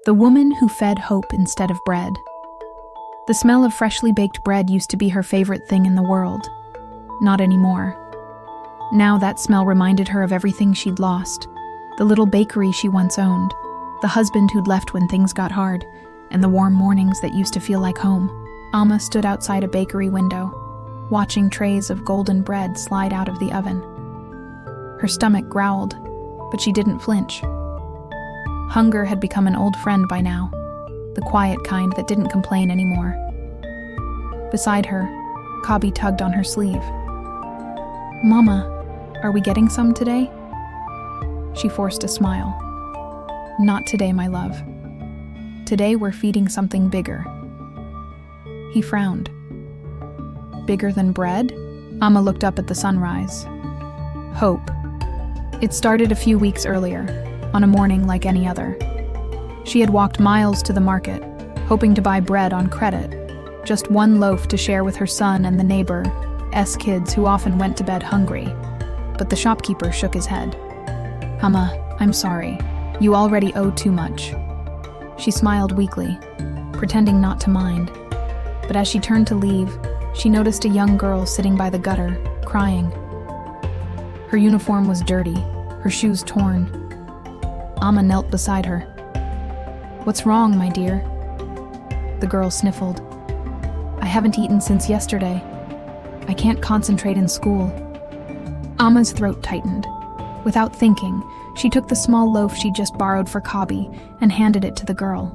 The woman who fed hope instead of bread. The smell of freshly baked bread used to be her favorite thing in the world. Not anymore. Now that smell reminded her of everything she'd lost. The little bakery she once owned, the husband who'd left when things got hard, and the warm mornings that used to feel like home. Amma stood outside a bakery window, watching trays of golden bread slide out of the oven. Her stomach growled, but she didn't flinch. Hunger had become an old friend by now, the quiet kind that didn't complain anymore. Beside her, Kabi tugged on her sleeve. "Mama, are we getting some today?" She forced a smile. "Not today, my love. Today we're feeding something bigger." He frowned. "Bigger than bread?" Amma looked up at the sunrise. Hope. It started a few weeks earlier, on a morning like any other. She had walked miles to the market, hoping to buy bread on credit, just one loaf to share with her son and the neighbor's kids who often went to bed hungry. But the shopkeeper shook his head. "Amma, I'm sorry. You already owe too much." She smiled weakly, pretending not to mind. But as she turned to leave, she noticed a young girl sitting by the gutter, crying. Her uniform was dirty, her shoes torn. Amma knelt beside her. "What's wrong, my dear?" The girl sniffled. "I haven't eaten since yesterday. I can't concentrate in school." Amma's throat tightened. Without thinking, she took the small loaf she'd just borrowed for Kabi and handed it to the girl.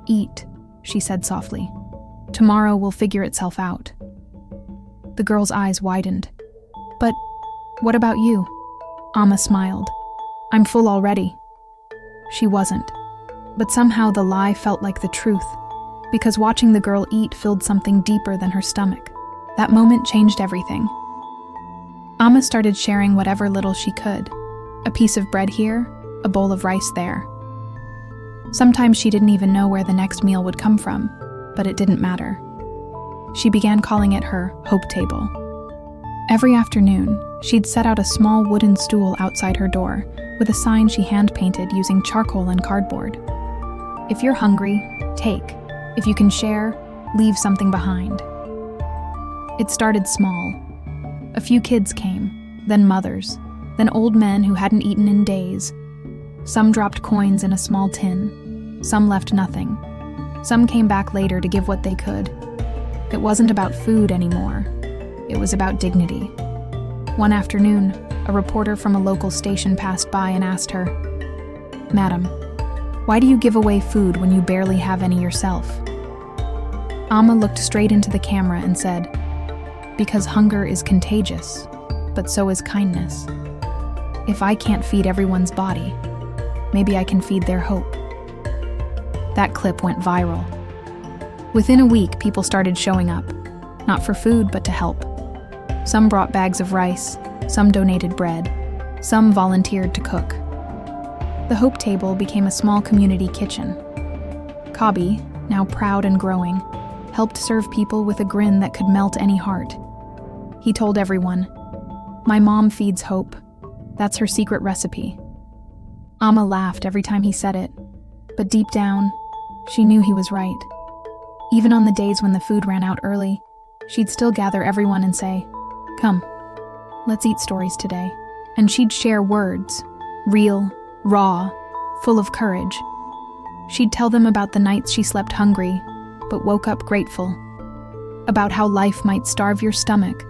"Eat," she said softly. "Tomorrow will figure itself out." The girl's eyes widened. "But what about you?" Amma smiled. "I'm full already." She wasn't. But somehow the lie felt like the truth, because watching the girl eat filled something deeper than her stomach. That moment changed everything. Amma started sharing whatever little she could. A piece of bread here, a bowl of rice there. Sometimes she didn't even know where the next meal would come from, but it didn't matter. She began calling it her hope table. Every afternoon, she'd set out a small wooden stool outside her door with a sign she hand-painted using charcoal and cardboard. If you're hungry, take. If you can share, leave something behind. It started small. A few kids came, then mothers, then old men who hadn't eaten in days. Some dropped coins in a small tin. Some left nothing. Some came back later to give what they could. It wasn't about food anymore. It was about dignity. One afternoon, a reporter from a local station passed by and asked her, "Madam, why do you give away food when you barely have any yourself?" Amma looked straight into the camera and said, "Because hunger is contagious, but so is kindness. If I can't feed everyone's body, maybe I can feed their hope." That clip went viral. Within a week, people started showing up, not for food, but to help. Some brought bags of rice, some donated bread, some volunteered to cook. The Hope Table became a small community kitchen. Kabi, now proud and growing, helped serve people with a grin that could melt any heart. He told everyone, "My mom feeds hope. That's her secret recipe." Amma laughed every time he said it, but deep down, she knew he was right. Even on the days when the food ran out early, she'd still gather everyone and say, "Come, let's eat stories today." And she'd share words, real, raw, full of courage. She'd tell them about the nights she slept hungry, but woke up grateful. About how life might starve your stomach,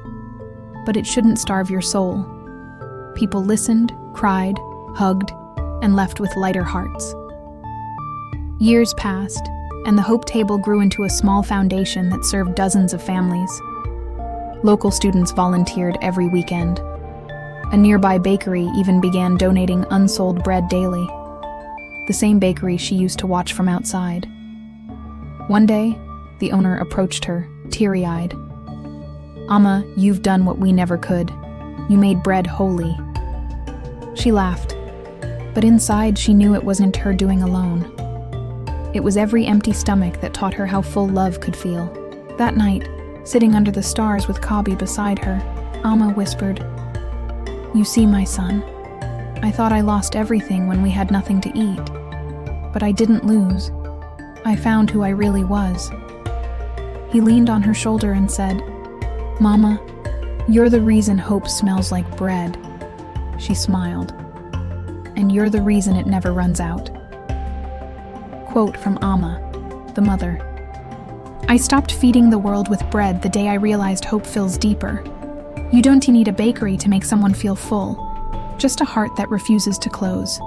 but it shouldn't starve your soul. People listened, cried, hugged, and left with lighter hearts. Years passed, and the Hope Table grew into a small foundation that served dozens of families. Local students volunteered every weekend. A nearby bakery even began donating unsold bread daily, the same bakery she used to watch from outside. One day, the owner approached her, teary-eyed. "Amma, you've done what we never could. You made bread holy." She laughed, but inside she knew it wasn't her doing alone. It was every empty stomach that taught her how full love could feel. That night, sitting under the stars with Kabi beside her, Amma whispered, "You see, my son, I thought I lost everything when we had nothing to eat. But I didn't lose. I found who I really was. He leaned on her shoulder and said, "Mama, you're the reason hope smells like bread." She smiled. "And you're the reason it never runs out." Quote from Amma, the mother. I stopped feeding the world with bread the day I realized hope fills deeper. You don't need a bakery to make someone feel full, just a heart that refuses to close.